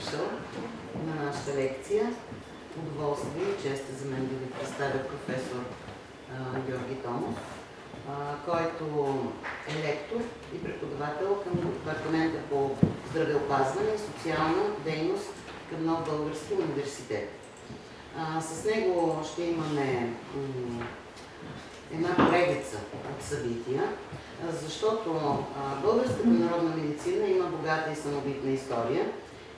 дошъл на нашата лекция. Удоволствие и чест за мен да ви представя професор Георги Томов, който е лектор и преподавател към Департамента по здравеопазване и социална дейност към Нов български университет. С него ще имаме една поредица от събития, защото българската народна медицина има богата и самобитна история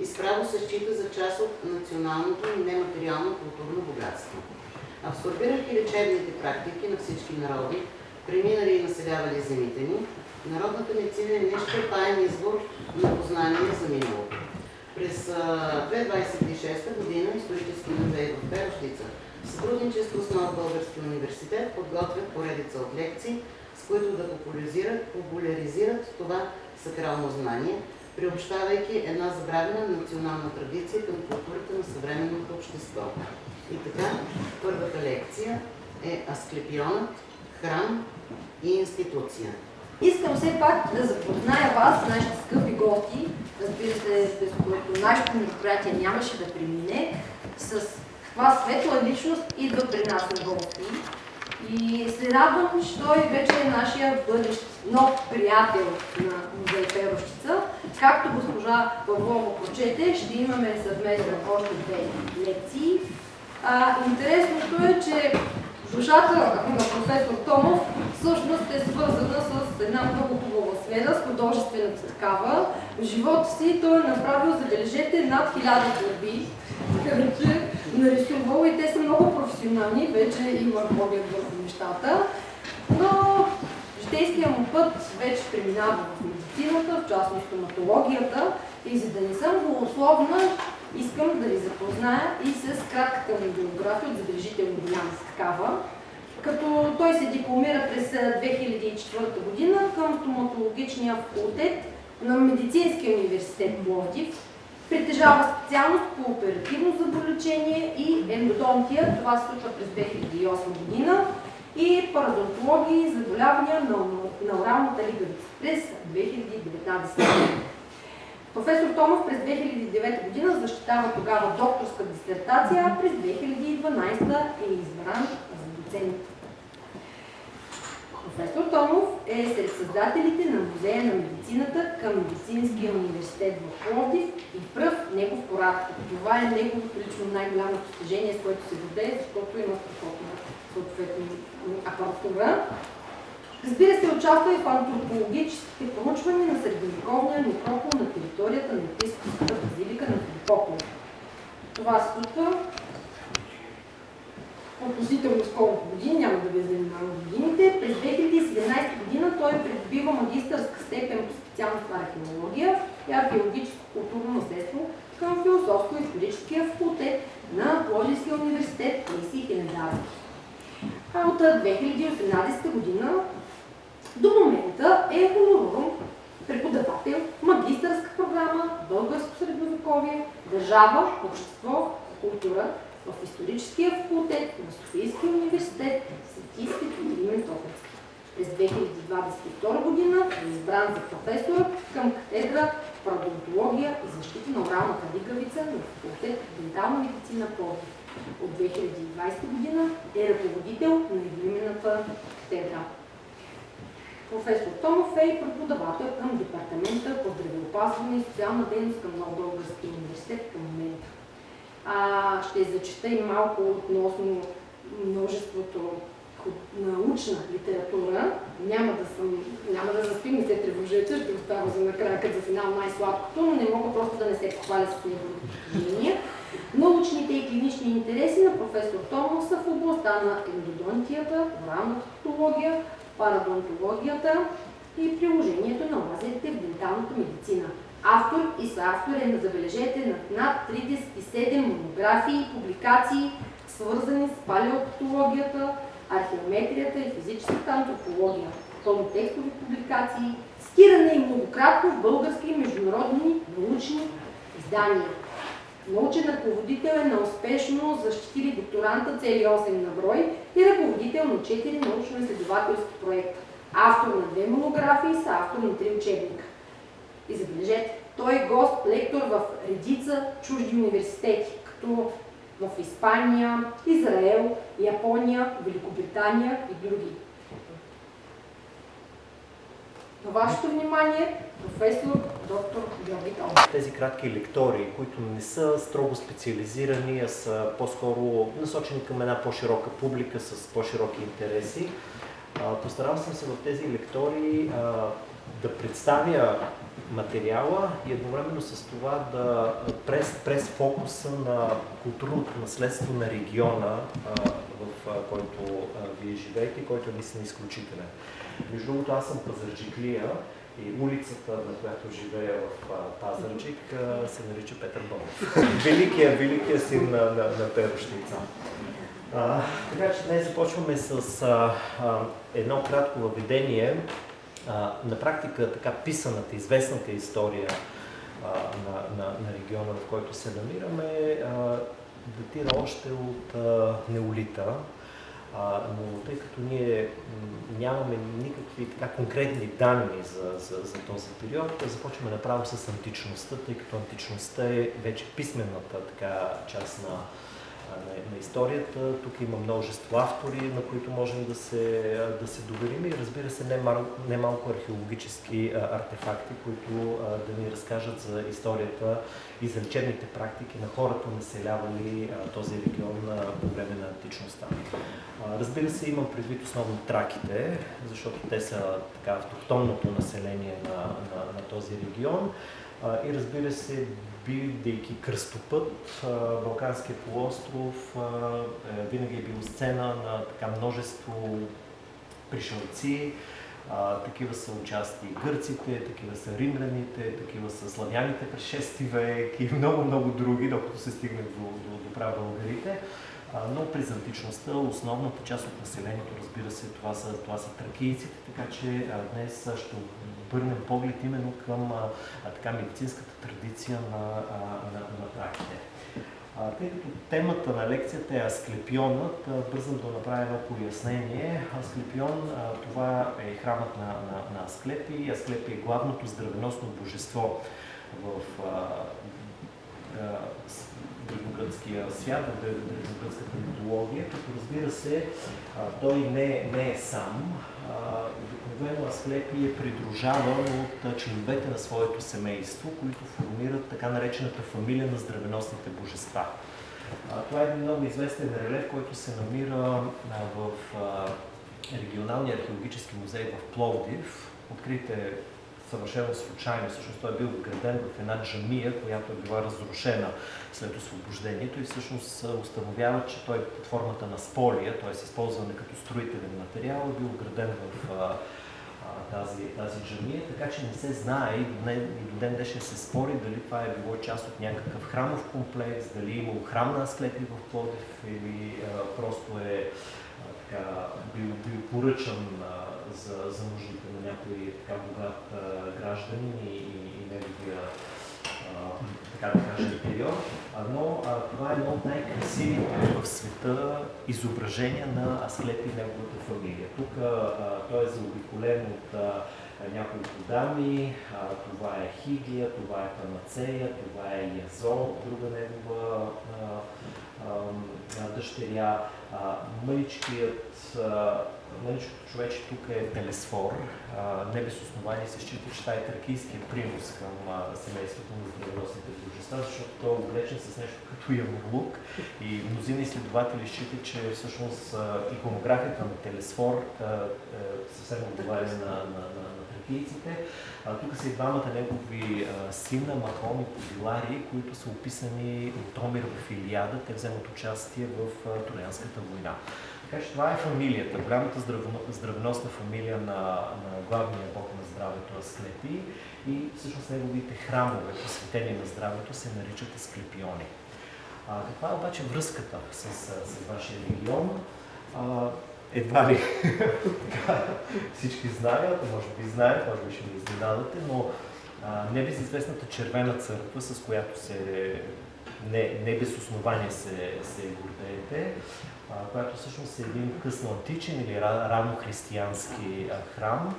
и справо се счита за част от националното и нематериално културно богатство. Абсорбирайки лечебните практики на всички народи, преминали и населявали земите ни, народната медицина е неизчерпаем извор на познание за миналото. През 2026 година Исторически музей в Перущица в сътрудничество с Нов български университет подготвят поредица от лекции, с които да популяризират това сакрално знание, приобщавайки една забравена национална традиция към културата на съвременното общество. И така, първата лекция е Асклепионът, храм и институция. Искам все пак да запозная вас, нашите скъпи гости, разбира се, без което нашето мероприятие нямаше да премине, с каква светла личност идва при нас на гости. И се радвам, че той вече е нашия бъдещ нов приятел на музей Перущица. Както госпожа Павлова прочете, ще имаме съвместно още две лекции. Интересното е, че душата на професор Томов всъщност е свързана с една много хубава сфера, с художествената такава. В живота си той е направил, забележете, над 1000 творби, че нарисувал и те са много професионални, вече има поглед върху нещата. Но житейският му път вече преминава в медицината, в частност стоматологията, и за да не съм голословна, искам да ви запозная и с кратката му биография от забележително голяма такава. Като той се дипломира през 2004 година към стоматологичния факултет на Медицинския университет Пловдив. Притежава специалност по оперативно зъболечение и ендодонтия, това се случва през 2008 година, и парадонтология и заболявания на оралната лигавица през 2019 година. Професор Томов през 2009 година защитава тогава докторска дисертация, а през 2012 е избран за доцент. Професор Томов е сред създателите на Музея на медицината към Медицинския университет в Пловдив и пръв негов порад. Това е неговото лично най-голямо постижение, с което се гордее, защото има съответно апаратура. Разбира се, участва и в антропологическите проучвания на средновековния некропол на територията на епископската базилика на Филипополе. Това се случва относително сколко години, няма да ви занимавам годините. През 2017 година той придобива магистърска степен по специалност археология и археологическо културно наследство към философско-историческия факултет на Пловдивския университет Паисий Хилендарски. От 2018 година до момента е хонорарен преподавател, магистърска програма, българско средновековие, държава, общество, култура в историческия факултет на Софийския университет Свети Климент Охридски. През 2022 година е избран за професор към катедра парадонтология и защита на оралната лигавица на факултет дентална медицина Пловдив. От 2020 година е ръководител на едноименната катедра. Професор Томов е и преподавател към Департамента по здравеопазване и социална дейност към Нов български университет към момента. Ще зачета и малко относно множеството научна литература. Няма да заспим, не се тревожете, ще остава за накрая като за финал най-сладкото, но не мога просто да не се похваля с неговите постижения. Научните и клинични интереси на професор Томов са в областта на ендодонтията, оралната патология, парадонтологията и приложението на лазерите в денталната медицина. Автор и съавтор е, забележете, на над 37 монографии и публикации, свързани с палеопатологията, археометрията и физическата антропология, пълнотекстови публикации, цитиране и многократно в български и международни научни издания. Научен ръководител е на успешно защитили докторанта цели 8 на брой и ръководител на 4 научно-изследователски проекта. Автор на 2 монографии, са автор на 3 учебника. И забележете, Той е гост-лектор в редица чужди университети, като в Испания, Израел, Япония, Великобритания и други. На вашето внимание, професор доктор Георги Томов. Тези кратки лектории, които не са строго специализирани, а са по-скоро насочени към една по-широка публика с по-широки интереси. Постарал съм се в тези лектории да представя материала и едновременно с това да през фокуса на културното наследство на региона, в който вие живеете и който е наистина изключителен. Между другото, аз съм пазарджиклия и улицата, на която живея в Пазарджик, се нарича Петър Бонов. Великия син на Перущица. Така че днес започваме с едно кратко въведение. На практика така писаната, известната история на региона, в който се намираме, датира още от неолита. Но тъй като ние нямаме никакви така конкретни данни за този период, започваме направо с античността, тъй като античността е вече писмената така част на историята. Тук има множество автори, на които можем да се доверим и разбира се немалко археологически артефакти, които да ни разкажат за историята и за лечебните практики на хората, населявали този регион по време на античността. Разбира се, имам предвид основно траките, защото те са така автохтонното население на този регион. И разбира се, бидейки кръстопът, Балканския полуостров винаги е бил сцена на така множество пришълци. Такива са участи гърците, такива са римляните, такива са славяните през 6 век и много други, докато се стигне до прабългарите. Но през античността основната част от населението, разбира се, това са тракийците, така че днес ще обърнем поглед именно към така медицинската традиция на траките. Тъй като темата на лекцията е Асклепионът, бързам да направя едно пояснение. Асклепион, това е храмът на Асклепий. Асклепий е главното здравеносно божество в древногръцкия свят, в древногръцката митология, като разбира се, той не е сам. Обикновено Асклепий е придружаван от членовете на своето семейство, които формират така наречената фамилия на здравеносните божества. Това е един много известен релеф, който се намира в регионалния археологически музей в Пловдив. Открит е съвършено случайно, всъщност той е бил вграден в една джамия, която е била разрушена след освобождението и всъщност установява, че той под формата на сполия, т.е. използване като строителен материал, е бил вграден в тази джамия, така че не се знае и до ден днешен се спори дали това е било част от някакъв храмов комплекс, дали е имало храм на Асклепий в Пловдив или просто е бил поръчан за нуждите на някой така богат гражданин и неговия така да кажем период. Но това е едно от най-красивите в света изображения на Асклепий и неговата фамилия. Тук той е заобиколен от няколко дами, това е Хигия, това е Панацея, това е Язо, друга негова дъщеря. Мъничкото човече тук е Телесфор. Не без основание се счита, че това е тракийския принос към семейството на здравеносните божества, защото той е облечен с нещо като ямурлук и мнозина изследователи считат, че всъщност иконографията на Телесфор съвсем отговаря на тракийците. Тук са и двамата негови сина, Махон и Подилари, които са описани от Омир в Илиада. Те вземат участие в Троянската война. Така че това е фамилията, голямата здравеносна фамилия на главния бог на здравето Асклепий и всъщност неговите храмове, посветени на здравето, се наричат Асклепиони. Каква е обаче връзката с вашия регион? Едва ли всички знаят, може би знаят, може би ще ви изненадате, но небезизвестната червена църква, с която не без основание се гордеете, която всъщност е един късно античен или рано християнски храм.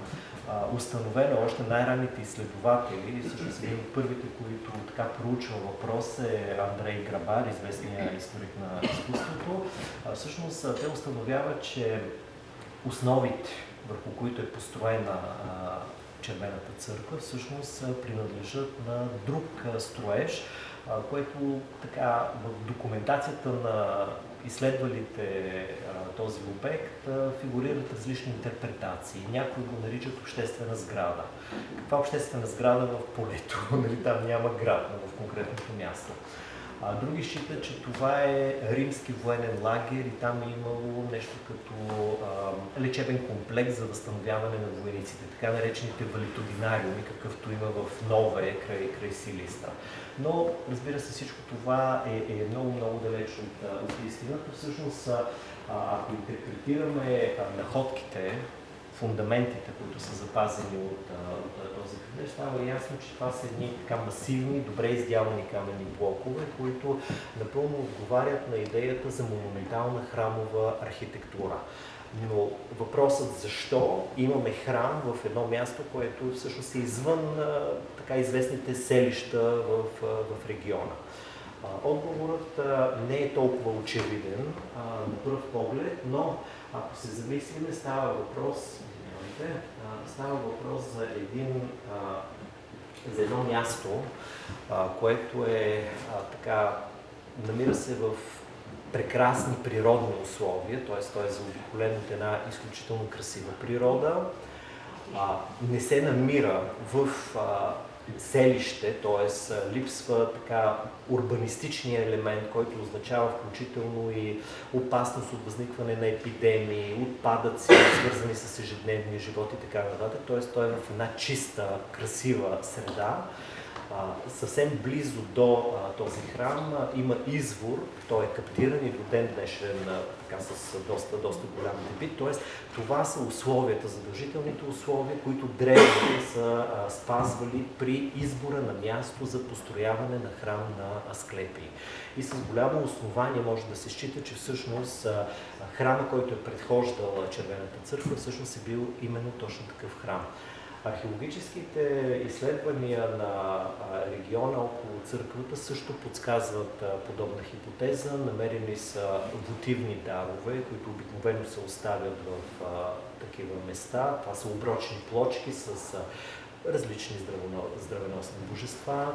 Установен още най-ранните изследователи, всъщност един от първите, които така проучва въпрос е Андрей Грабар, известният историк на изкуството. Всъщност те установяват, че основите, върху които е построена Червената църква, всъщност принадлежат на друг строеж, което така в документацията на изследвалите този обект фигурират различни интерпретации. Някои го наричат обществена сграда. Каква обществена сграда в полето? Нали, там няма град, но в конкретното място. Други считат, че това е римски военен лагер и там е имало нещо като лечебен комплекс за възстановяване на войниците, така наречените валитодинариуми, какъвто има в Нове край Силистра. Но, разбира се, всичко това е много далеч от истината. Всъщност, ако интерпретираме находките, фундаментите, които са запазени от този хръстеж, става ясно, че това са едни така масивни, добре издявани каменни блокове, които напълно отговарят на идеята за монументална храмова архитектура. Но въпросът защо имаме храм в едно място, което всъщност е извън така известните селища в региона. Отговорът не е толкова очевиден на пръв поглед, но ако се замислиме, става въпрос за едно място, което е така, намира се в прекрасни природни условия, т.е. той е заобиколен от една изключително красива природа, не се намира в селище, т.е. липсва така урбанистичния елемент, който означава включително и опасност от възникване на епидемии, отпадъци, свързани с ежедневния живот и така нататък. Т.е. той е в една чиста, красива среда. Съвсем близо до този храм има извор, той е каптиран и до ден днешен така, с доста голям дебит. Т.е. това са условията, задължителните условия, които древните са спазвали при избора на място за построяване на храм на Асклепий. И с голямо основание може да се счита, че всъщност храма, който е предхождал Червената църква, всъщност е бил именно точно такъв храм. Археологическите изследвания на региона около църквата също подсказват подобна хипотеза. Намерени са вотивни дарове, които обикновено се оставят в такива места. Това са оброчни плочки с различни здравеносни божества.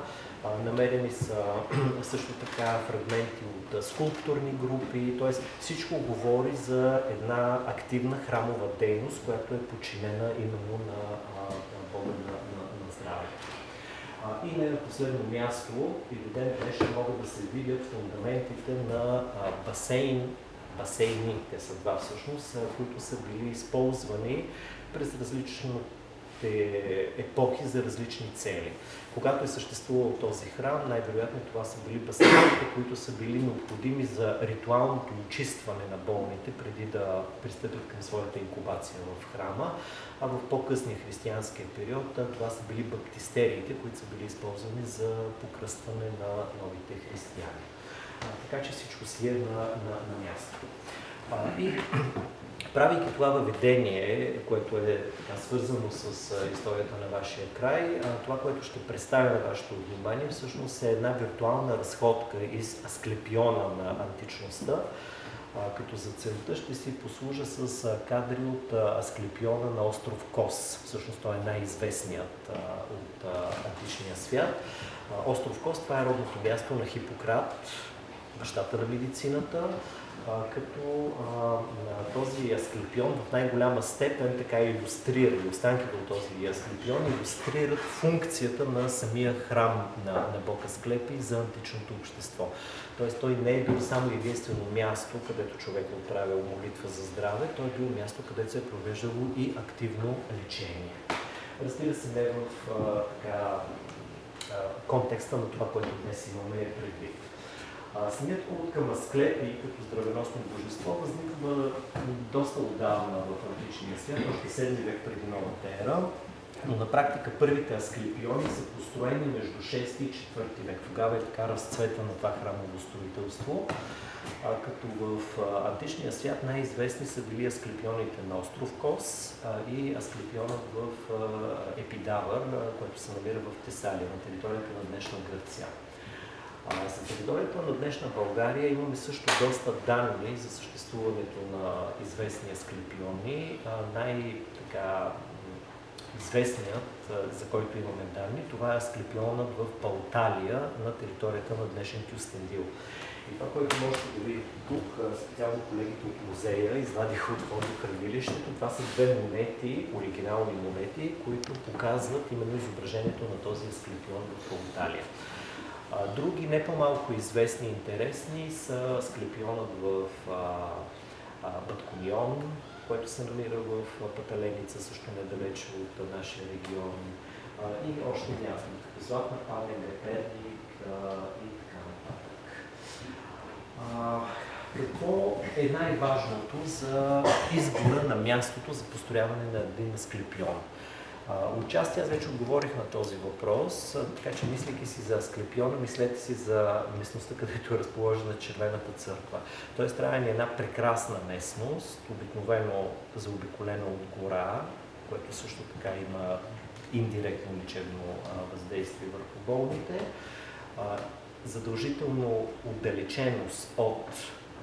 Намерени са също така фрагменти от скулптурни групи, т.е. всичко говори за една активна храмова дейност, която е подчинена именно на Бога на здравето. И не на последно място, и до ден днешен могат да се видят фундаментите на басейни, те са два всъщност, които са били използвани през различните епохи за различни цели. Когато е съществувал този храм, най-вероятно това са били басейните, които са били необходими за ритуалното очистване на болните, преди да пристъпят към своята инкубация в храма, а в по-късния християнския период това са били баптистериите, които са били използвани за покръстване на новите християни. Така че всичко си е на място. И правейки това въведение, което е така свързано с историята на вашия край, това, което ще представя на вашето внимание, всъщност е една виртуална разходка из Асклепиона на античността, като за целта ще си послужа с кадри от Асклепиона на остров Кос. Всъщност той е най-известният от античния свят. Остров Кос, това е родното място на Хипократ, бащата на медицината, като този Асклепион в най-голяма степен така илюстрира, и останките от този Асклепион илюстрират функцията на самия храм на Бог Асклепий за античното общество. Тоест той не е бил само единствено място, където човек е отправил молитва за здраве, той е бил място, където се е провеждало и активно лечение. Разбира се, не в контекста на това, което днес имаме предвид. Самият култ към Асклепий като здравеносно божество възниква доста отдавна в античния свят, още 7 век преди новата ера. но на практика първите асклепиони са построени между 6 и 4 век. Тогава е така разцвета на това храмово строителство. Като в античния свят най-известни са били асклепионите на остров Кос и асклепионът в Епидавър, който се намира в Тесалия, на територията на днешна Гърция. За територията на днешна България имаме също доста данни за съществуването на известни асклепиони. Известният, за който имаме данни, това е асклепионът в Палталия на територията на днешен Кюстендил. И това, което можете да видите тук, специално колегите от музея извадиха от фотохранилището, това са две монети, оригинални монети, които показват именно изображението на този асклепион в Палталия. Други не по-малко известни и интересни са асклепионът в Батконион, който се намира в Паталеница, също недалече от нашия регион, и още няколко. Златна пален, Реперник и така нататък. Какво е най-важното за избора на мястото за построяване на един асклепион? Отчасти аз вече отговорих на този въпрос, така че мислейки си за асклепиона, мислете си за местността, където е разположена Червената църква. Тоест трябва ни една прекрасна местност, обикновено заобиколена от гора, което също така има индиректно лечебно въздействие върху болните, задължително отдалеченост от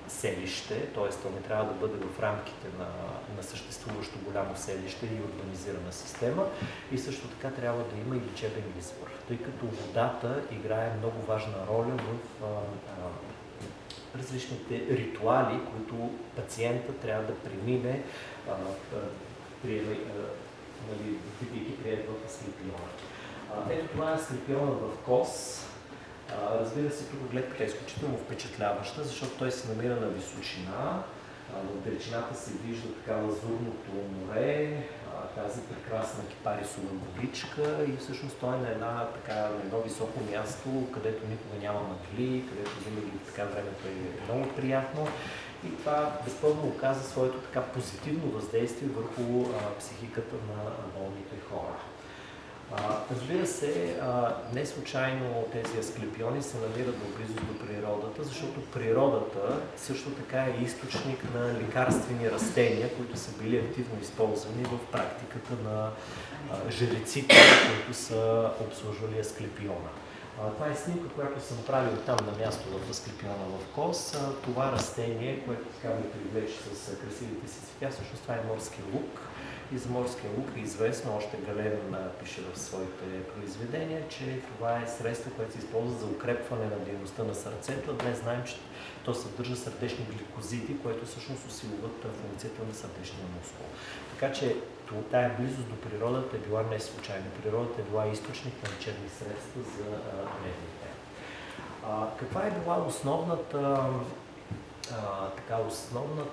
селище, т.е. то не трябва да бъде в рамките на съществуващо голямо селище и урбанизирана система, и също така трябва да има и лечебен извор, тъй като водата играе много важна роля в различните ритуали, които пациента трябва да премине, бидейки приет в асклепиона. Ето това е асклепиона в Кос. Разбира се, тук гледката е изключително впечатляваща, защото той се намира на височина. В далечината се вижда така лазурното море, тази прекрасна кипарисова водичка, и всъщност той е на едно високо място, където никога няма мъгли, където винаги така времето е много приятно. И това безспорно оказа своето така позитивно въздействие върху психиката на болните хора. Разбира се, не случайно тези асклепиони се намират в близост до природата, защото природата също така е източник на лекарствени растения, които са били активно използвани в практиката на жреците, които са обслужвали асклепиона. Това е снимка, която съм правил там на място в асклепиона в Кос. Това растение, което така ме привлече с красивите си цветя, всъщност това е морски лук. И за морския лук е известно, още Гален пише в своите произведения, че това е средство, което се използва за укрепване на дейността на сърцето. Днес знаем, че то съдържа сърдечни гликозиди, които всъщност усилват функцията на сърдечния мускул. Така че тая близост до природата е била не случайно. Природата е била източник на лечебни средства за медните. Каква е била основната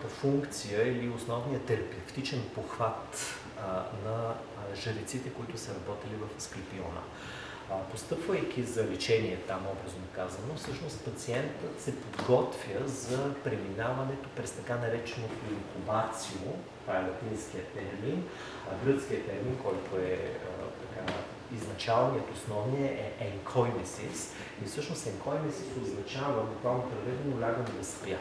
функция или основният терапевтичен похват на жреците, които са работили в асклепиона? Постъпвайки за лечение там, образно казано, всъщност пациентът се подготвя за преминаването през така нареченото инкубацио, това е латинският термин, а гръцкият термин, който е изначалният, основният е енкоймесис, и всъщност енкоймесис означава, буквално преведено, лягам да спя.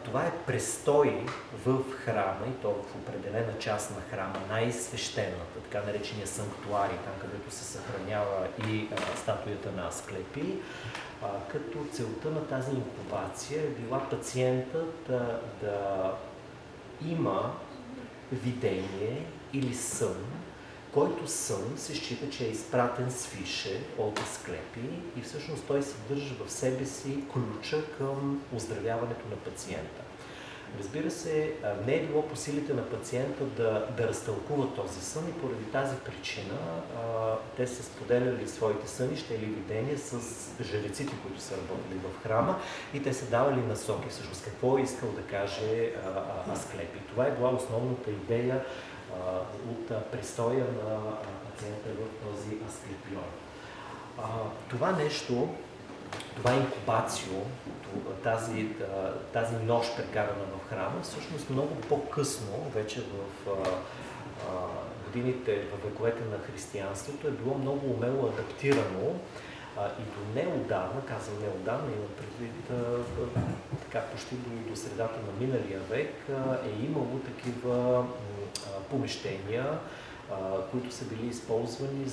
Това е престой в храма, и то в определена част на храма, най-свещената, така наречения санктуарий, там където се съхранява и статуята на Асклепий, като целта на тази инкубация е била пациентът да има видение или сън, който сън се счита, че е изпратен свише от Асклепий, и всъщност той съдържа в себе си ключа към оздравяването на пациента. Разбира се, не е било по силите на пациента да разтълкува този сън, и поради тази причина те са споделяли своите сънища или видения с жреците, които са работили в храма, и те са давали насоки всъщност какво е искал да каже Асклепий. Това е била основната идея от престоя на пациента в този асклепион. Това нещо, това инкубацио, тази нощ прекарана в храма, всъщност много по-късно, вече в годините, в вековете на християнството, е било много умело адаптирано и до неотдавна, казвам неотдавна, имам предвид така почти до средата на миналия век, е имало такива помещения, които са били използвани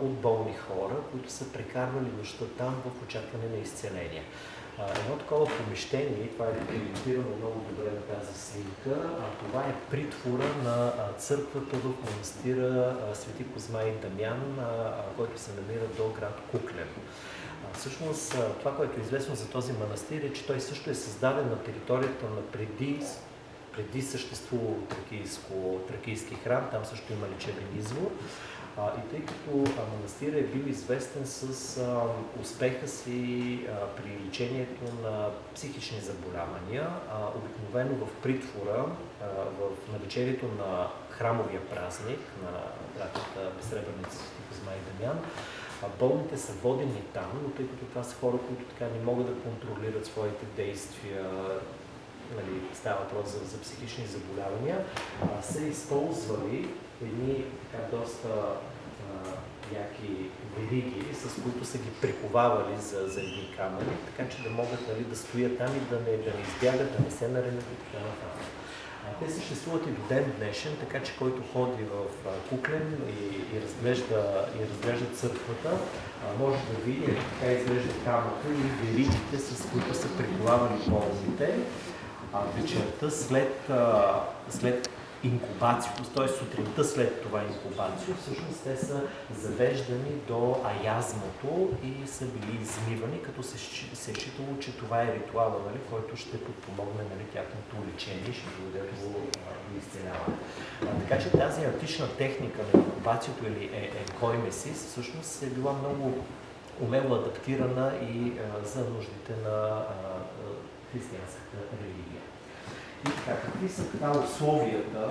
от болни хора, които са прекарвали нощта там в очакване на изцеление. Едно такова помещение, това е документирано много добре на тази снимка, това е притвора на църквата в манастира Свети Козма и Дамян, който се намира до град Куклен. Всъщност това, което е известно за този манастир е, че той също е създаден на територията на преди съществувал тракийски храм, там също има лечебен извор. И тъй като манастира е бил известен с успеха си при лечението на психични заболявания, обикновено в притвора, в навечерието на храмовия празник на братята Безсребърница Свети Козма и Дамян, болните са водени там, но тъй като това са хора, които така не могат да контролират своите действия, нали, става въпрос за психични заболявания, са използвали едни така доста яки вериги, с които са ги приковавали за едни камъни, така че да могат, нали, да стоят там и да не избягат, да не се наранят и така нататък. Те съществуват и до ден днешен, така че който ходи в Куклен и разглежда църквата, може да види как изглежда камъка и веригите, с които са приковавали болните. Вечерта след инкубацията, т.е. сутринта след това инкубация, всъщност те са завеждани до аязмото и са били измивани, като се е считало, че това е ритуала, нали, който ще подпомогне, нали, тяхното лечение, ще доведе до изцеляване. Така че тази антична техника на инкубацията или енкоймесис всъщност е била много умело адаптирана и за нуждите на християнската религия. И така, какви са така условията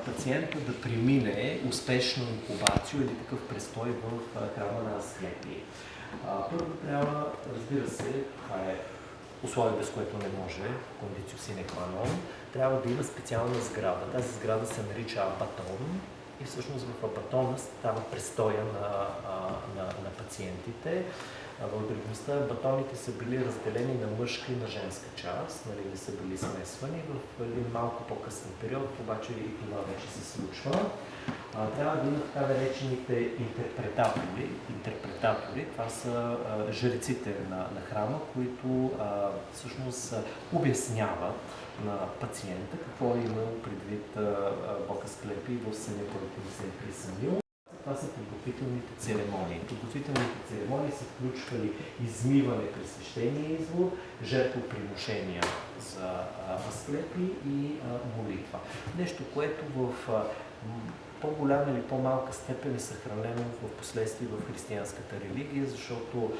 пациента да премине успешно инкубация или такъв престой в храма на Асклепий? Първо трябва, разбира се, това е условие, без което не може, кондицио sine qua non, трябва да има специална сграда. Тази сграда се нарича апатон и всъщност в апатона става престоя на пациентите. В древността батоните са били разделени на мъжка и на женска част, нали, не са били смесвани. В един малко по-късен период, обаче и това вече се случва. Трябва да има така наречените интерпретатори. Това са жреците на храма, които всъщност обясняват на пациента какво е имал предвид Бог Асклепий в съня, който се е присънил. Това са подготвителните церемонии. Подготвителните церемонии са включвали измиване при свещения извор, жертвоприношения за Асклепий и молитва. Нещо, което в по-голяма или по-малка степен е съхранено в последствие в християнската религия, защото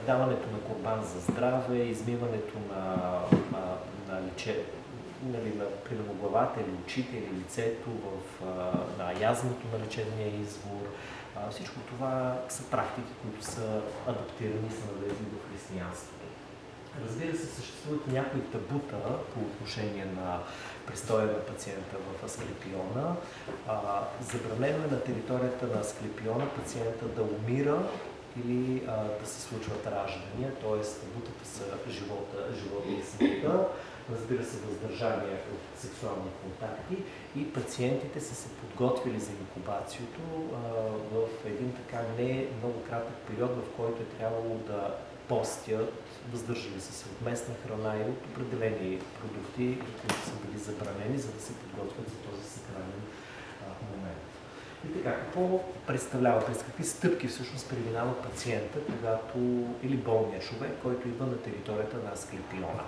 даването на курбан за здраве, измиването примерно главата или очите или лицето на язмото на лечебния извор. Всичко това са практики, които са адаптирани и са навлезли в християнството. Разбира се, съществуват някои табута по отношение на престоя на пациента в Асклепиона. Забранено е на територията на Асклепиона пациента да умира или да се случват раждания, т.е. табутата са живота и смъртта. Разбира се, въздържание от сексуални контакти и пациентите са се подготвили за инкубацията в един така не много кратък период, в който е трябвало да постят, въздържали се от местна храна и от определени продукти, които са били забранени, за да се подготвят за този сакрален момент. И така, какво представлява, през какви стъпки всъщност преминава пациента, или болният човек, който идва на територията на Асклепиона?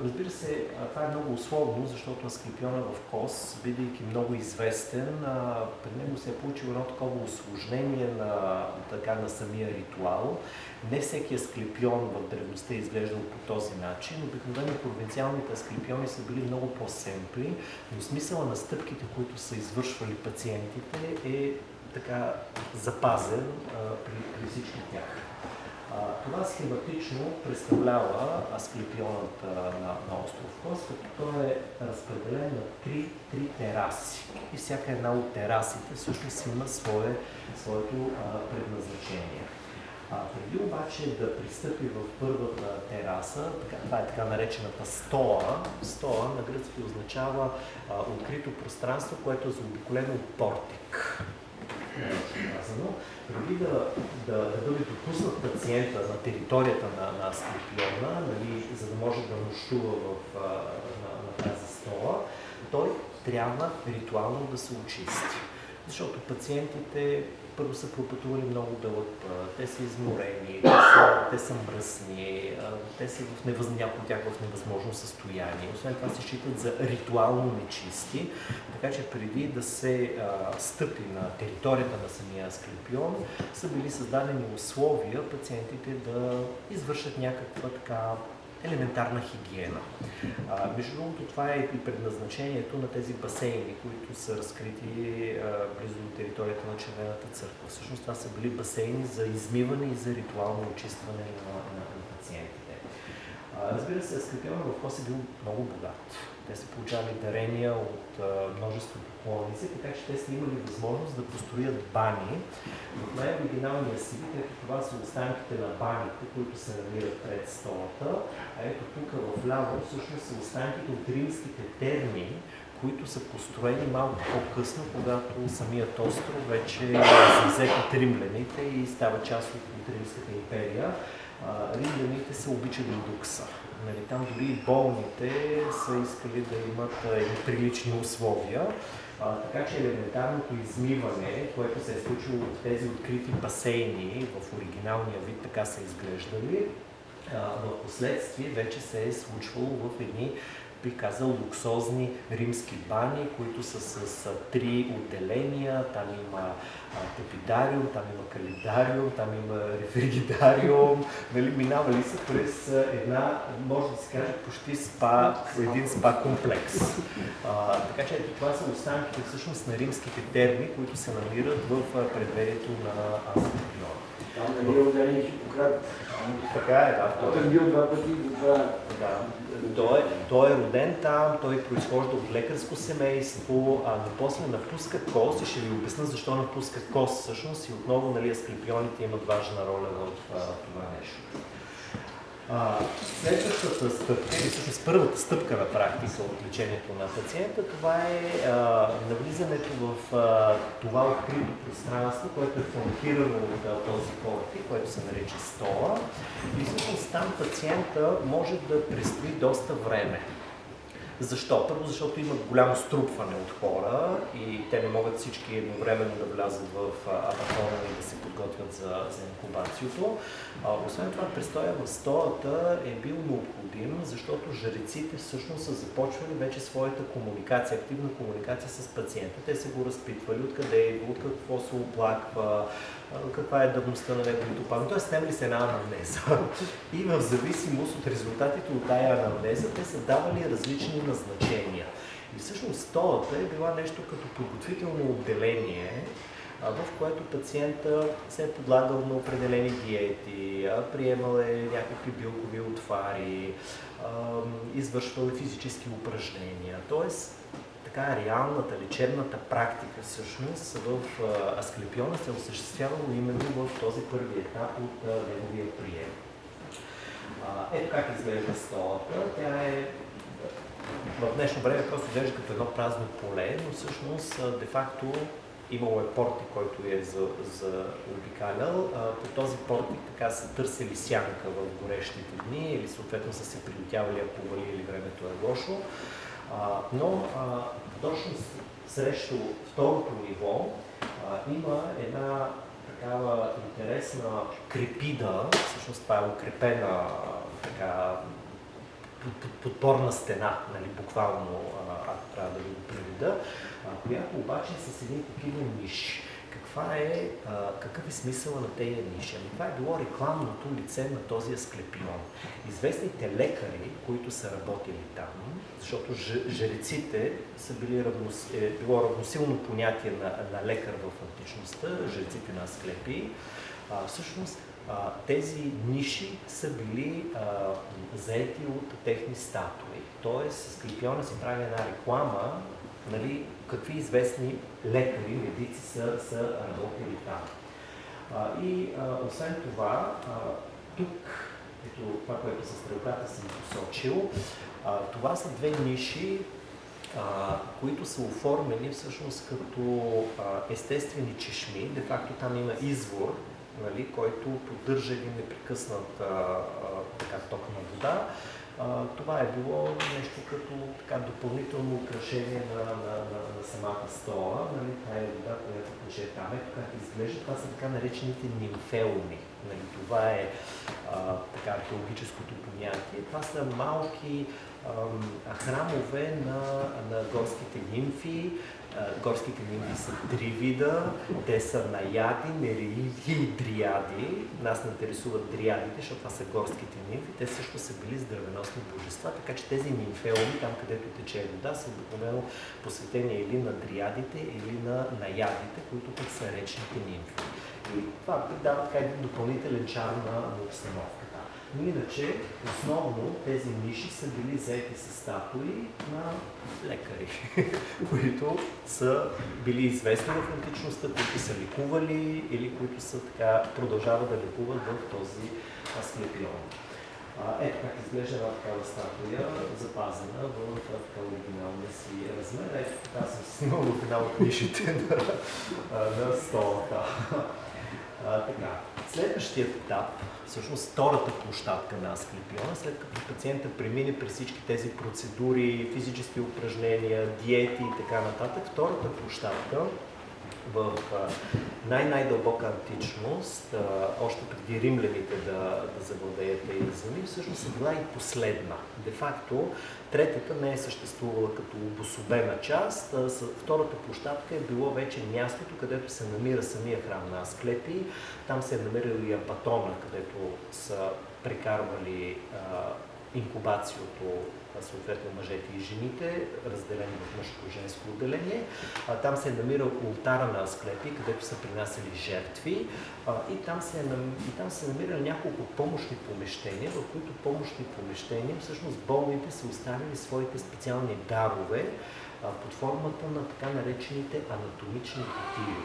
Разбира се, това е много условно, защото Асклепиона в Кос, бидейки много известен, при него се е получило едно такова усложнение на самия ритуал. Не всеки Асклепион в древността е изглеждал по този начин. Обикновено провинциалните Асклепиони са били много по-семпли, но смисъла на стъпките, които са извършвали пациентите, е така запазен при всички тях. Това схематично представлява Асклепионът на остров Кос, като той той е разпределен на три тераси. И всяка една от терасите всъщност има своето предназначение. Преди обаче да пристъпи в първата тераса, това е така наречената стоа. Стоа на гръцки означава открито пространство, което е заобиколено от портик. Казано. Преди да бъде допуснат пациента на територията на Асклепиона, нали, за да може да нощува на тази стола, той трябва ритуално да се очисти. Защото пациентите първо са пропътували много дълъг път, те са изморени, те са мръсни, те са някои от тях в невъзможно състояние. Освен това се считат за ритуално нечисти, така че преди да се стъпи на територията на самия Асклепион, са били създадени условия пациентите да извършат някаква така елементарна хигиена. Между другото, това е и предназначението на тези басейни, които са разкрити близо до територията на Червената църква. Всъщност това са били басейни за измиване и за ритуално очистване на пациентите. Разбира се, Асклепион в Кос е бил много богат. Те са получавали дарения от множество поклонници, така че те са имали възможност да построят бани. В най-оригиналния си вид, ето това са останките на баните, които се намират пред столата, а ето тук в ляво всъщност са останките от римските терми, които са построени малко по-късно, когато самият остров вече е завзет от римляните и става част от Римската империя. Римляните са обичали люкса. Нали, там дори и болните са искали да имат прилични условия. Така че елементарното измиване, което се е случило в тези открити басейни, в оригиналния вид така са изглеждали, в последствие вече се е случвало в едни, бих казал, луксозни римски бани, които са с 3 отделения. Там има тепидариум, там има калидариум, там има рефригидариум. Нали, минавали са през една, може да се каже, почти един спа комплекс. Така че това са останките всъщност на римските терми, които се намират в предверието на Асклепион. Там нали е ударен Хипократ? Така е, да. Той е бил 2 пъти до това. Да. Той е роден там, той произхожда от лекарско семейство, но после напуска Кос и ще ви обясня защо напуска Кос всъщност и отново нали, Асклепионите имат важна роля в това нещо. Следващата стъпка, или всъщност първата стъпка на практика от лечението на пациента, това е навлизането в това открито пространство, което е фланкирано от този портик, което се нарича стола. И всъщност там пациента може да престои доста време. Защо? Първо, защото има голямо струпване от хора и те не могат всички едновременно да влязат в апартона и да се подготвят за инкубацията. Освен това, престоя в столата е бил необходим, защото жреците всъщност са започвали вече своята комуникация, активна комуникация с пациента. Те са го разпитвали откъде идва, от какво се оплаква, каква е давността на неговото памет. Тоест, снимали се една анамнеза. И в зависимост от резултатите от тая анамнеза, те са давали различни назначения. И всъщност столата е била нещо като подготвително отделение, в което пациента се е подлагал на определени диети, приемал е някакви билкови отвари, извършвал е физически упражнения. Тоест, така реалната лечебната практика всъщност в Асклепиона се осъществявала именно в този първи етап от неговия прием. Ето как изглежда столата. Тя е в днешно време просто изглежда като едно празно поле, но всъщност де-факто имало е портик, който е заобикалял. По този портик така са търсили сянка в горещите дни или съответно са се приютявали, ако вали или времето е лошо. Но точно срещу второто ниво има една такава интересна крепида, всъщност това е укрепена така подпорна стена, нали, буквално, ако трябва да ви го преведа, която обаче е с едни такива ниши. Какъв е смисъла на тези ниши? Това е било рекламното лице на този Асклепион. Известните лекари, които са работили там, защото жреците са било равносилно понятие на лекар в античността, жреците на Асклепий, всъщност тези ниши са били заети от техни статуи. Тоест, Асклепиона си прави една реклама, нали, какви известни лекари, медици са работили там. Освен това, тук, ето това, което със стрелката съм посочил, това са две ниши, които са оформени всъщност като естествени чешми. Де факто там има извор, нали, който поддържа един непрекъснат ток на вода. Това е било нещо като допълнително украшение на самата стола. Нали, това е вода, която тече там. Ето как изглежда. Това са така наречените нимфеуми. Нали, това е археологическото понятие. Това са малки храмове на горските нимфи. Горските нимфи са три вида. Те са наяди, нереиди и дриади. Нас не интересуват дриадите, защото това са горските нимфи. Те също са били здравеносни божества, така че тези нимфеуми, там където тече вода, са обикновено посветени или на дриадите, или на наядите, които пък са речните нимфи. И това дава така един допълнителен чар на обстановката. Но иначе, основно тези ниши са били заети с статуи на лекари, които са били известни в античността, които са лекували или които са продължават да лекуват в този Асклепион. Ето как изглежда една такава статуя, запазена в така оригиналния си размер. Ето така съм снимал в една от нишите на столата. Така. Следващият етап, всъщност втората площадка на Асклепиона, след като пациента премине през всички тези процедури, физически упражнения, диети и така нататък, втората площадка в най-дълбока античност, още преди римляните да завладеят тези земи, всъщност е била и последна. Де факто, третата не е съществувала като обособена част. Втората площадка е било вече мястото, където се намира самия храм на Асклепий. Там се е намирал и Апатона, където са прекарвали инкубацията, съответно мъжете и жените, разделени в мъжко и женско отделение. Там се е намирал ултара на Асклепий, където са принасяли жертви и там се намирали няколко помощни помещения, в които помощни помещения всъщност болните са оставили своите специални дарове под формата на така наречените анатомични мотиви.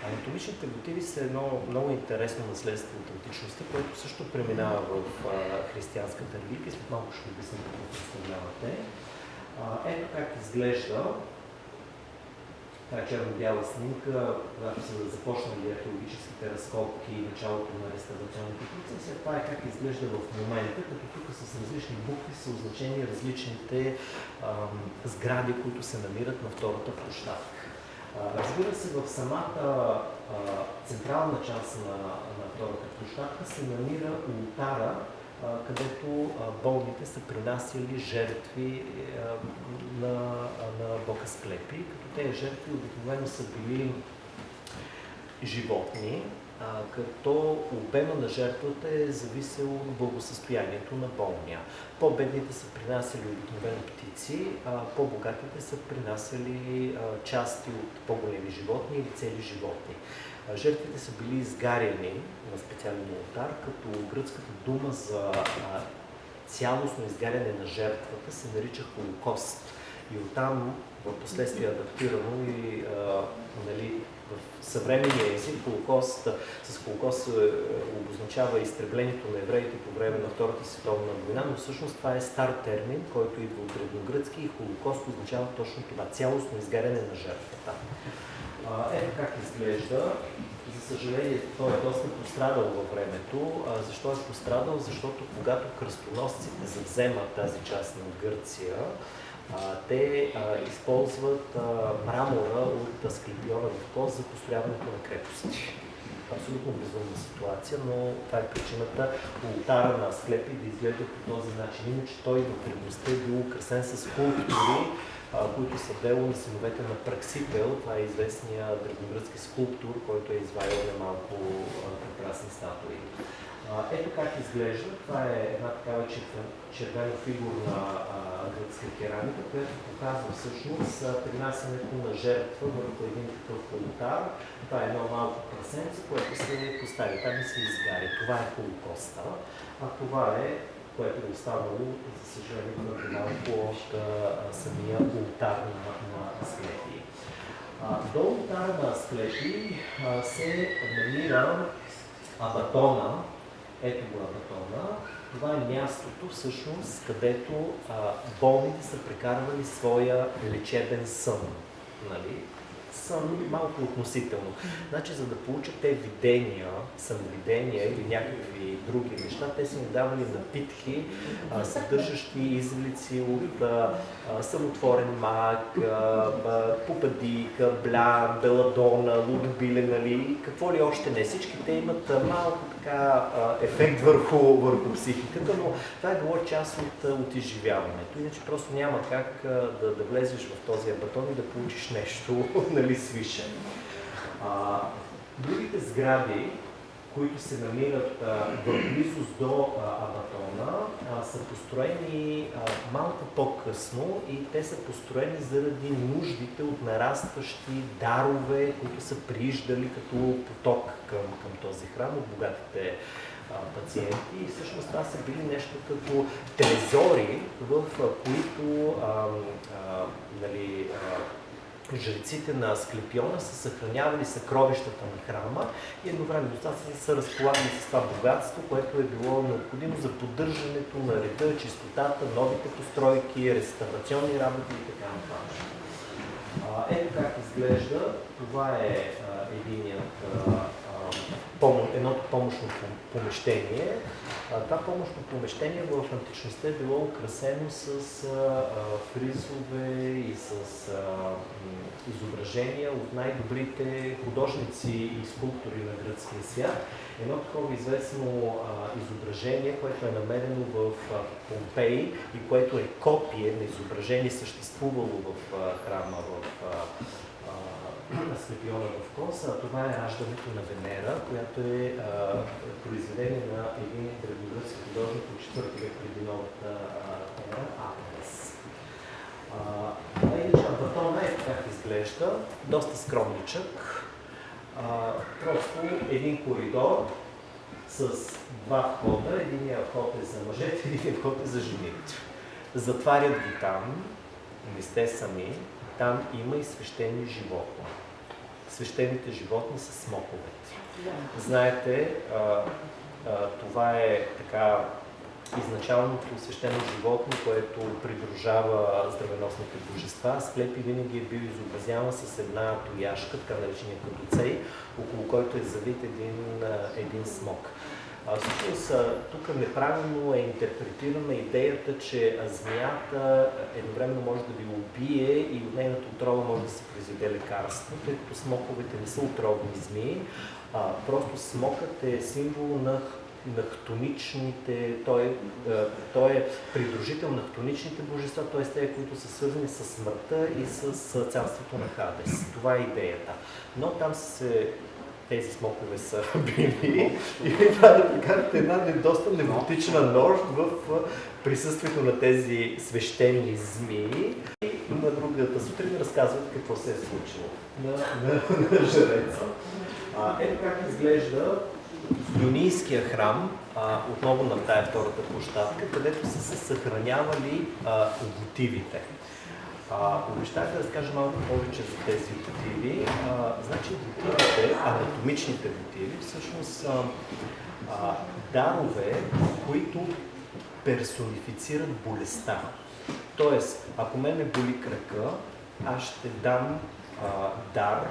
Анатомичните мотиви са едно много интересно наследство от античността, което също преминава в християнската религия. След малко ще обясня какво представлявате. Ето как изглежда. Това е черно-бяла снимка, когато са започнали археологическите разкопки и началото на реставрационните процеси. Това е как изглежда в момента, като тук с различни букви са означени различните сгради, които се намират на втората площадка. Разбира се, в самата централна част на втората площадка се намира ултара, където болните са принасяли жертви на бог Асклепий, като тези жертви обикновено са били животни, като обема на жертвата е зависел от благосъстоянието на болния. По-бедните са принасяли обикновено птици, а по-богатите са принасяли части от по-големи животни или цели животни. Жертвите са били изгаряни на специален олтар, като гръцката дума за цялостно изгаряне на жертвата се нарича холокост. И оттам в последствие адаптирано и в съвременния език с холокост се обозначава изтреблението на евреите по време на Втората световна война, но всъщност това е стар термин, който идва от древногръцки и холокост означава точно това, цялостно изгаряне на жертвата. Ето как изглежда. За съжаление, той е доста пострадал във времето. Защо е пострадал? Защото когато кръстоносците завземат тази част на Гърция, те използват мрамора от Асклепионов кост за построяването на крепости. Абсолютно безумна ситуация, но това е причината олтара на Асклепий да изглежда по този начин. Иначе той в древността е бил украсен с скулптури, които са дело на синовете на Праксипел. Това е известният древногръцки скулптор, който е изваял немалко прекрасни статуи. Ето как изглежда. Това е една такава червено-фигурна гръцка керамика, която показва всъщност принасянето на жертва върху един такъв олтар. Това е едно малко прасенце, което се постави там и се изгаря. Това е Холокоста, а това е, което е останало, за съжаление, малко от самия олтар на Асклепий. До олтара на Асклепий се намира Абатона. Ето го Абатона. Това е мястото, всъщност, където болните са прекарвали своя лечебен сън. Нали? Сън малко относително. Значи, за да получат те видения, съновидения или някакви други неща, те са ни давали напитки, съдържащи излици от самотворен мак, попадика, блян, беладона, лудобиле, нали, какво ли още не. Всички те имат малко така ефект върху психиката, но това е било част от изживяването. Иначе просто няма как да влезеш в този Абатон и да получиш нещо, нали, свише. Другите сгради, които се намират в близост до Абатона, са построени малко по-късно и те са построени заради нуждите от нарастващи дарове, които са прииждали като поток към този храм от богатите пациенти. И всъщност това са били нещо като трезори, в които нали, жреците на Асклепиона са съхранявали съкровищата на храма и едновременно са разполагали с това богатство, което е било необходимо за поддържането на реда, чистотата, новите постройки, реставрационни работи и така нататък. Ето как изглежда. Това е едното помощно помещение. Това помощно помещение в античността е било украсено с фризове и с изображения от най-добрите художници и скулптори на гръцкия свят. Едно такова известно изображение, което е намерено в Помпеи и което е копие на изображение, съществувало в храма в Асклепиона в Кос. Това е раждането на Венера, която е произведение на един древногръцки художник от 4 век преди новата ера, Апелес. Иначе Абатона е как изглежда, доста скромничък. Просто един коридор с два входа. Единият вход е за мъжете, единият вход е за жените. Затварят ги там, не сте сами. Там има и свещени животни. Свещените животни са смоковете. Знаете, това е така изначалното свещено животно, което придружава здравеносните божества. Асклепий винаги е бил изобразяван с една тояшка, така наречения кадуцей, около който е завит един смок. Всъщност, тук неправилно е интерпретирана идеята, че змията едновременно може да ви убие и от нейната отрова може да се произведе лекарство, тъй като смоковете не са отровни змии. Просто смокът е символ на хтоничните, той е придружител на хтоничните божества, т.е. те, които са свързани с смъртта и с царството на Хадес. Това е идеята. Но там тези смокове са били и трябва да прекарате една доста невротична нощ в присъствието на тези свещени змии. И на другата сутрин разказват какво се е случило на жреца. Ето как изглежда Дионийския храм, отново на тая втората площадка, където са се съхранявали вотивите. Обещах да разкажа малко повече за тези вотиви. Значи вотивите, анатомичните вотиви, всъщност са дарове, които персонифицират болестта. Тоест, ако мен ме боли крака, аз ще дам дар,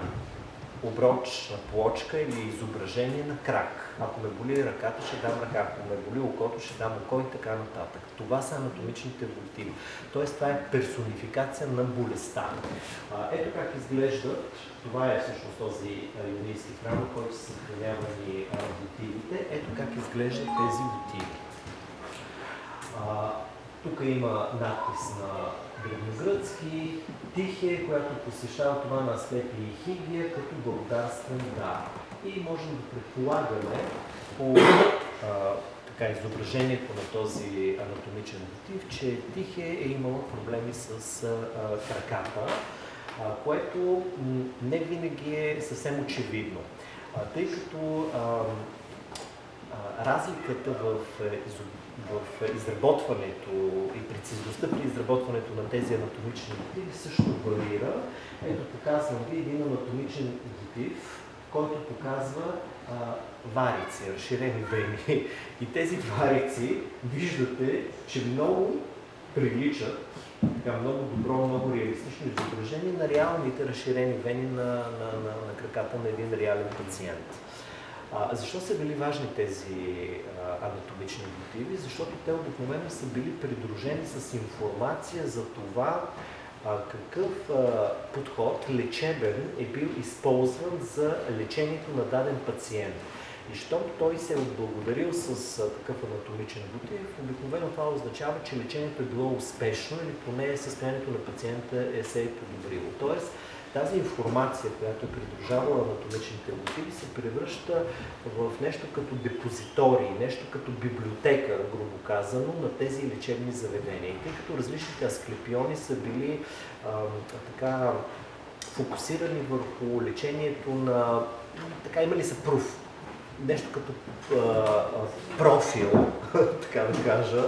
оброчна плочка или изображение на крак. Ако ме боли ръката, ще дам ръка. Ако ме боли окото, ще дам око и така нататък. Това са анатомичните вотиви. Тоест, това е персонификация на болестта. Ето как изглеждат. Това е всъщност този юнийски храм, в който са съхранявани вотивите. Ето как изглеждат тези вотиви. Тук има надпис на древногръцки, Тихия, която посещава това на Асклепий и Хигия като благодарствен дар. И можем да предполагаме по така изображението на този анатомичен мотив, че Тихе е имала проблеми с краката, което не винаги е съвсем очевидно. Тъй като разликата в изработването и прецизността при изработването на тези анатомични мотиви също варира. Ето, показвам ви един анатомичен мотив, който показва варици, разширени вени. И тези варици, виждате, че много приличат, така много добро, много реалистично изображение на реалните разширени вени на краката на един реален пациент. Защо са били важни тези анатомични мотиви? Защото те обикновено са били придружени с информация за това какъв подход лечебен е бил използван за лечението на даден пациент. И щом той се е отблагодарил с такъв анатомичен мотив, обикновено това означава, че лечението е било успешно или поне състоянието на пациента се е подобрило. Тоест, тази информация, която е придружавала анатомичните мотиви, се превръща в нещо като депозиторий, нещо като библиотека, грубо казано, на тези лечебни заведения. И тъй като различните асклепиони са били така фокусирани върху лечението на... така имали са нещо като профил, така да кажа,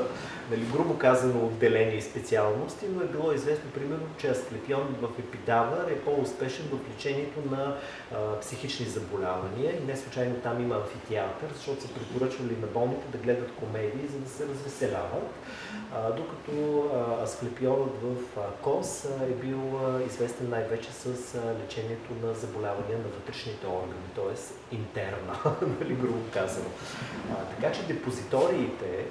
нали, грубо казано отделение и специалности, но е било известно примерно, че асклепион в епидавър е по-успешен в лечението на психични заболявания и не случайно там има амфитеатър, защото са препоръчвали на болните да гледат комедии, за да се развеселяват, докато асклепионът в КОС е бил известен най-вече с лечението на заболявания на вътрешните органи, т.е. интерна, нали, грубо казано. Така че депозиториите,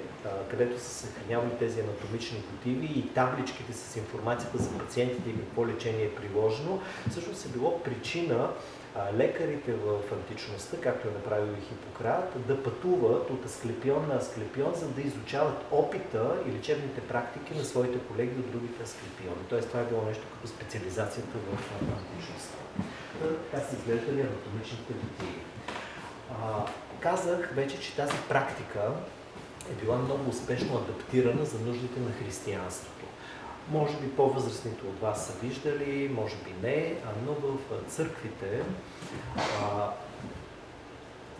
където са съхранявали тези анатомични мотиви и табличките с информацията за пациентите и какво лечение е приложено, всъщност е било причина лекарите в античността, както е направил и Хипократ, да пътуват от асклепион на асклепион, за да изучават опита и лечебните практики на своите колеги от другите асклепиони. Тоест това е било нещо като специализацията в античността. Така са изглеждали анатомичните мотиви. Казах вече, че тази практика е била много успешно адаптирана за нуждите на християнството. Може би по-възрастните от вас са виждали, може би не, но в църквите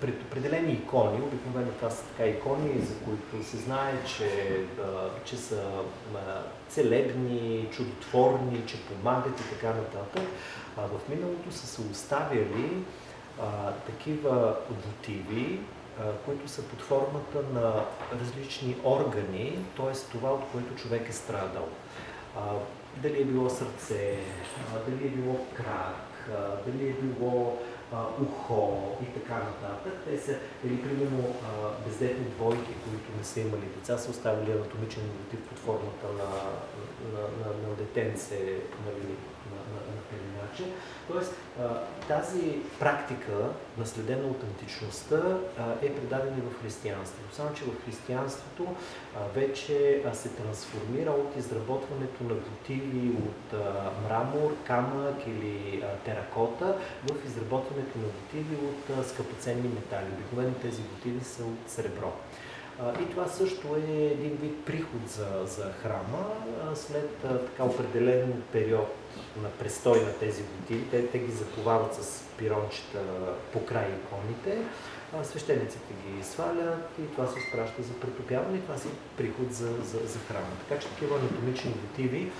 пред определени икони, обикновено това са така икони, за които се знае, че са целебни, чудотворни, че помагат и така нататък, в миналото са се оставяли такива мотиви, които са под формата на различни органи, т.е. това, от което човек е страдал. Дали е било сърце, дали е било крак, дали е било ухо и така нататък. Те са, или примерно бездетни двойки, които не са имали деца, са оставили анатомичен мотив под формата на детенце, нали, на начин. Тоест, тази практика, наследена от античността, е предадена и в християнството. Само че в християнството вече се трансформира от изработването на мотиви от мрамор, камък или теракота в изработването на мотиви от скъпоценни метали. Обикновено тези мотиви са от сребро. И това също е един вид приход за храма след така определен период на престой на тези мотиви. Те ги заковават с пирончета по край иконите, свещениците ги свалят и това се изпраща за претопяване и това си приход за храма. Така че такива анатомични мотиви,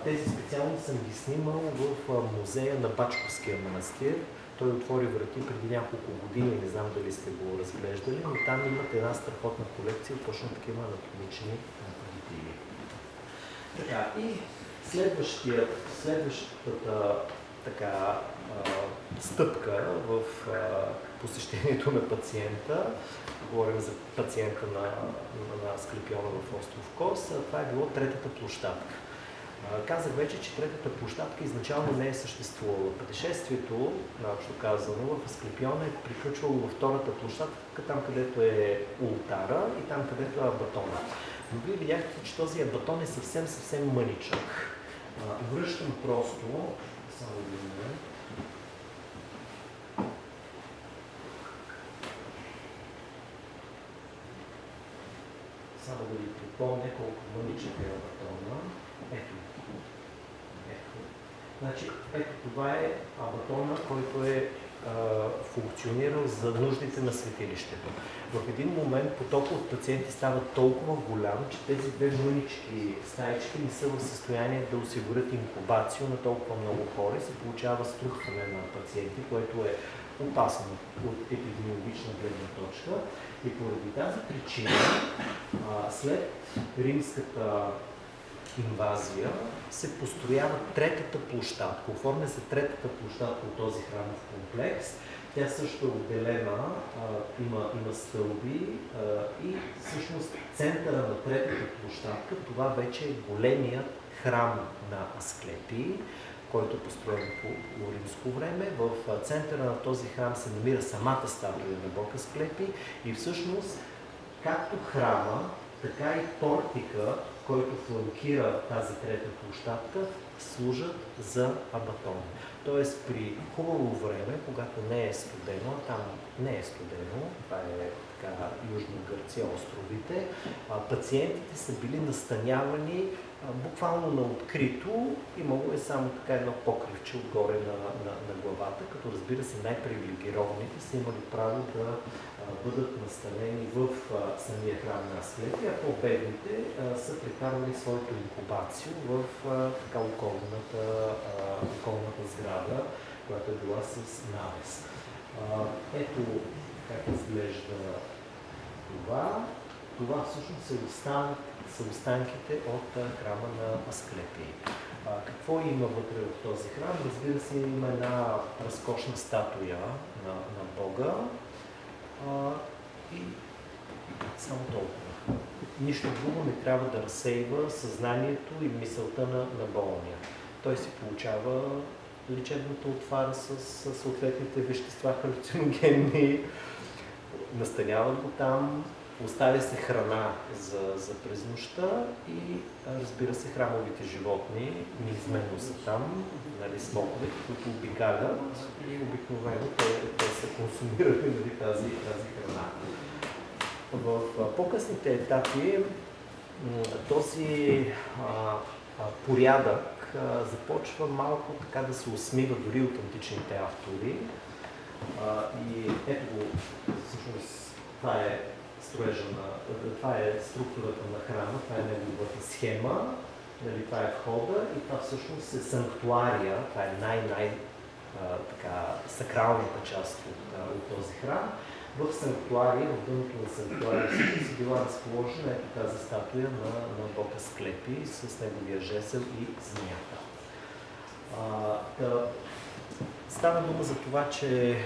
тези специално съм ги снимал в музея на Бачковския манастир. Той отвори врати преди няколко години, не знам дали сте го разглеждали, но там имат една страхотна колекция точно такива анатомични мотиви. Така, и следващата така, стъпка в посещението на пациента, говорим за пациента на Асклепиона в остров Кос, това е било третата площадка. Казах вече, че третата площадка изначално не е съществувала. Пътешествието, общо казано, в Асклепиона е приключвало във втората площадка, там където е ултара и там където е абатона. Но вие видяхте, че този абатон е съвсем мъничък. Връщам просто, само един момент. напомня колко мъничък е Абатона. Ето. Значи, ето това е Абатона, който е функционирал за нуждите на светилището. В един момент потокът от пациенти става толкова голям, че тези две мънички стаички не са в състояние да осигурят инкубация на толкова много хора и се получава струпване на пациенти, което е опасно от епидемиологична гледна точка. И поради тази причина, след римската инвазия се построява третата площадка, оформя се третата площадка от този храмов комплекс. Тя също е отделена, има стълби и всъщност центъра на третата площадка, това вече е големият храм на Асклепий, който е построен по римско време. В центъра на този храм се намира самата статуя на Бог Асклепий и всъщност както храма, така и портика, който фланкира тази трета площадка, служат за Абатон. Тоест при хубаво време, когато не е студено, там не е студено, това е така Южна Гърция, островите, пациентите са били настанявани буквално на открито, имало е само така едно покривче отгоре на главата, като разбира се най-привилегированите са имали право да бъдат настанени в самия храм на Асклепий, а по-бедните са прекарвали своята инкубация в така околната сграда, която е била с навес. Ето как изглежда това. Това всъщност са останките от храма на Асклепий. Какво има вътре в този храм? Разбира се, има една разкошна статуя на Бога и само толкова. Нищо друго не трябва да разсейва съзнанието и мисълта на болния. Той си получава лечебната отвара с съответните вещества, халюциногенни, настаняват го там, оставя се храна за през нощта и разбира се храмовите животни неизменно са там, нали, смоковете, които обикалят и обикновено те са консумирали тази храна. В по-късните етапи този порядък започва малко така да се усмива дори от античните автори. И ето го, всъщност, това е структурата на храма, това е неговата схема, нали, това е входа и това всъщност е санктуария, това е сакралната част от този храм. В санктуария, в дъното на санктуария си била разположена ето тази статуя на Бог Асклепий с неговия жезъл и змията. Става дума за това, че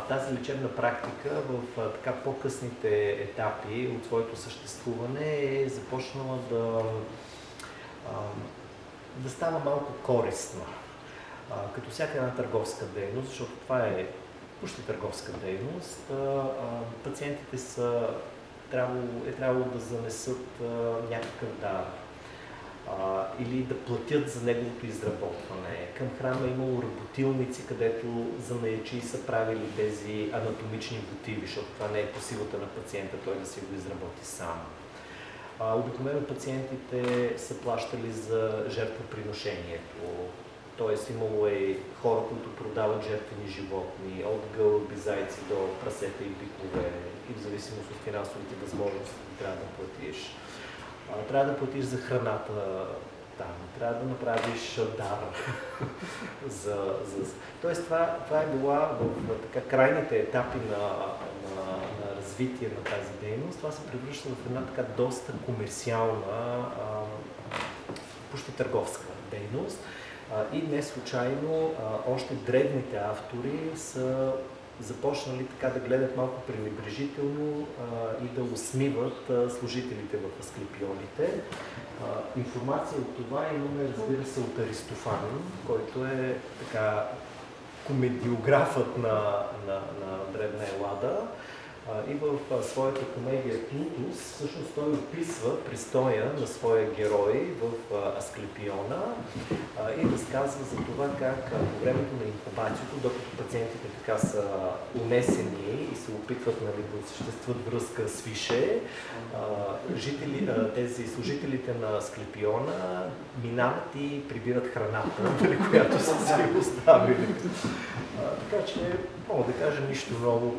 тази лечебна практика в така по-късните етапи от своето съществуване е започнала да става малко користна. Като всяка една търговска дейност, защото това е почти търговска дейност, пациентите трябвало да занесат някакъв дар или да платят за неговото изработване. Към храма имало работилници, където занаячии са правили тези анатомични мотиви, защото това не е по силата на пациента, той да си го изработи сам. Обикновено пациентите са плащали за жертвоприношението. Тоест имало е хора, които продават жертвени животни, от гълъби, зайци до прасета и бикове, и в зависимост от финансовите възможности трябва да платиш. Трябва да платиш за храната там, трябва да направиш дар. Тоест това е била в така крайните етапи на развитие на тази дейност. Това се превръща в една така доста комерциална, почти търговска дейност. И не случайно още древните автори са започнали така да гледат малко пренебрежително и да усмиват служителите в асклепионите. Информация от това имаме, разбира се, от Аристофан, който е така комедиографът на древна Елада. И в своята комедия Плутус всъщност той описва престоя на своя герой в Асклепиона и разказва за това как по времето на инкубацията, докато пациентите така са унесени и се опитват, нали, да осъществят връзка с Више, тези служителите на Асклепиона минават и прибират храната, нали, която са си оставили. Така че мога да кажа нищо ново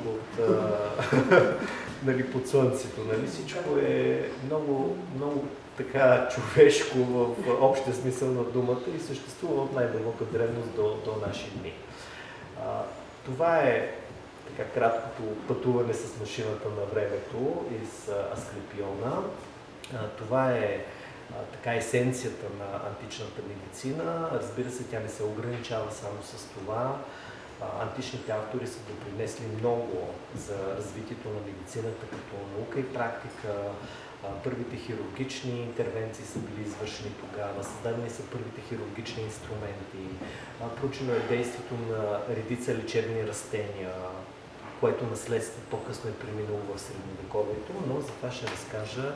нали, под слънцето. Нали. Всичко е много, много така човешко в общия смисъл на думата и съществува от най-дълбока древност до наши дни. Това е така краткото пътуване с машината на времето из Асклепиона. Това е така есенцията на античната медицина. Разбира се, тя не се ограничава само с това. Античните автори са допринесли много за развитието на медицината като наука и практика. Първите хирургични интервенции са били извършени тогава, създадени са първите хирургични инструменти, проучено е действието на редица лечебни растения, което наследство по-късно е преминало в средновековието, но за това ще разкажа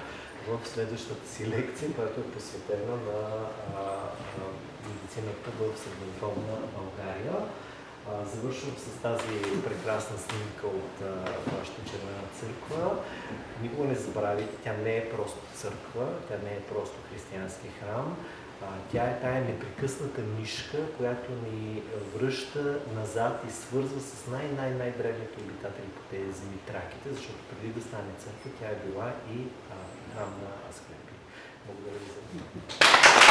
в следващата си лекция, която е посветена на медицината в средновековна България. Завършвам с тази прекрасна снимка от вашата червена църква. Никога не забравяйте, тя не е просто църква, тя не е просто християнски храм. Тя е тая непрекъсната нишка, която ни връща назад и свързва с най-древните обитатели по тези земи, траките, защото преди да стане църква, тя е била и храм на Асклепий. Благодаря ви за това.